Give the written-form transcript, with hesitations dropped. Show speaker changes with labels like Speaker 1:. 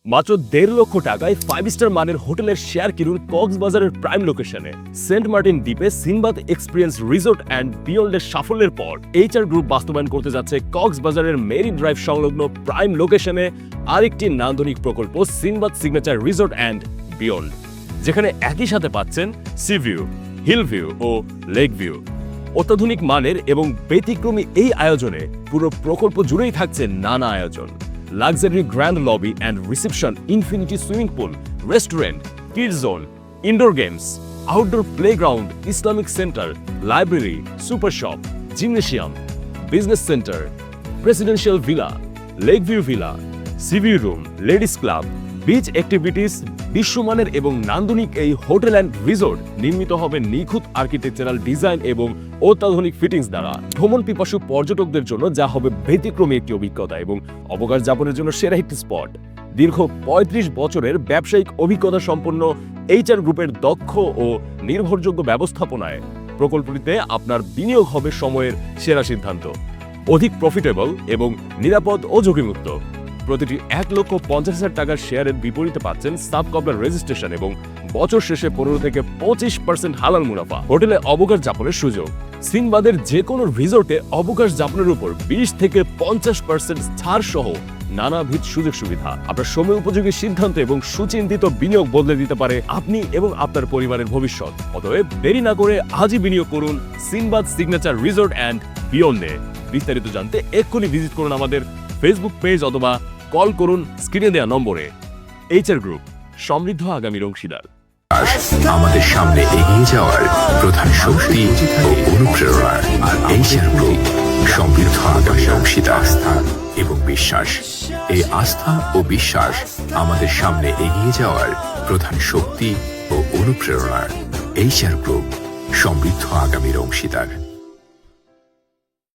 Speaker 1: মাত্র 1.5 লক্ষ টাকায় 5 স্টার মানের হোটেলের শেয়ার কিনুন কক্সবাজারের প্রাইম লোকেশনে। সেন্ট মার্টিন দ্বীপে সিনবাদ এক্সপিরিয়েন্স রিসোর্ট অ্যান্ড বিয়ন্ডের সাফল্যের পর এইচআর গ্রুপ বাস্তবায়ন করতে যাচ্ছে কক্সবাজারের মেরিন ড্রাইভ সংলগ্ন প্রাইম লোকেশনে আরেকটি নান্দনিক প্রকল্প Sinbad signature resort and beyond, যেখানে একই সাথে পাচ্ছেন সি ভিউ, হিল ভিউ ও লেক ভিউ। অত্যাধুনিক মানের এবং ব্যতিক্রমী এই আয়োজনে পুরো প্রকল্প জুড়েই থাকছে নানা আয়োজন, luxury grand lobby and reception, infinity swimming pool, restaurant, kids zone, indoor games, outdoor playground, Islamic centre, library, super shop, gymnasium, business centre, presidential villa, lake view villa, seaview room, ladies club, beach activities. বিশ্বমানের এবং নান্দনিক এই hotel and resort নির্মিত হবে নিখুঁত architectural design এবং অত্যাধুনিক fittings দ্বারা। ভ্রমণ পিপাসু পর্যটকদের জন্য যা হবে ব্যতিক্রমী একটি অভিজ্ঞতা এবং অবকাশ যাপনের জন্য সেরা একটি স্পট। দীর্ঘ 35 বছরের ব্যবসায়িক অভিজ্ঞতা সম্পন্ন এইচআর গ্রুপের দক্ষ ও নির্ভরযোগ্য ব্যবস্থাপনায় প্রকল্পটিতে আপনার বিনিয়োগ হবে সময়ের সেরা সিদ্ধান্ত। অধিক প্রফিটেবল এবং নিরাপদ ও ঝুঁকিমুক্ত। প্রতিটি 1,50,000 টাকার শেয়ারের বিপরীতে পাচ্ছেন সাব কবলার রেজিস্ট্রেশন এবং বছর শেষে 15 থেকে 25% হালাল মুনাফা। হোটেলে অবকাশ যাপনের সুযোগ। সিনবাদের যে কোনো রিসোর্টে অবকাশ যাপনের উপর 20 থেকে 50% ছাড় সহ নানাবিধ সুযোগ সুবিধা। আপনার সময় উপযোগী সিদ্ধান্ত এবং সুচিন্তিত বিনিয়োগ বদলে দিতে পারে আপনি এবং আপনার পরিবারের ভবিষ্যৎ। অতএব দেরি না করে আজই বিনিয়োগ করুন সিনবাদ সিগনেচার রিসোর্ট অ্যান্ড বিয়ন্ডে। বিস্তারিত জানতে এক্ষুনি ভিজিট করুন আমাদের ফেসবুক পেজ অথবা কল করুন স্ক্রিনে দেওয়া নম্বরে। এইচআর গ্রুপ, সমৃদ্ধ আগামীর অংশীদার।
Speaker 2: আমাদের সামনে এগিয়ে যাওয়ার প্রধান শক্তি ও অনুপ্রেরণা। এইচআর গ্রুপ, সমৃদ্ধ আগামীর অংশীদার। আস্থা এবং বিশ্বাস, এই আস্থা ও বিশ্বাস আমাদের সামনে এগিয়ে যাওয়ার প্রধান শক্তি ও অনুপ্রেরণা। এইচআর গ্রুপ, সমৃদ্ধ আগামীর অংশীদার।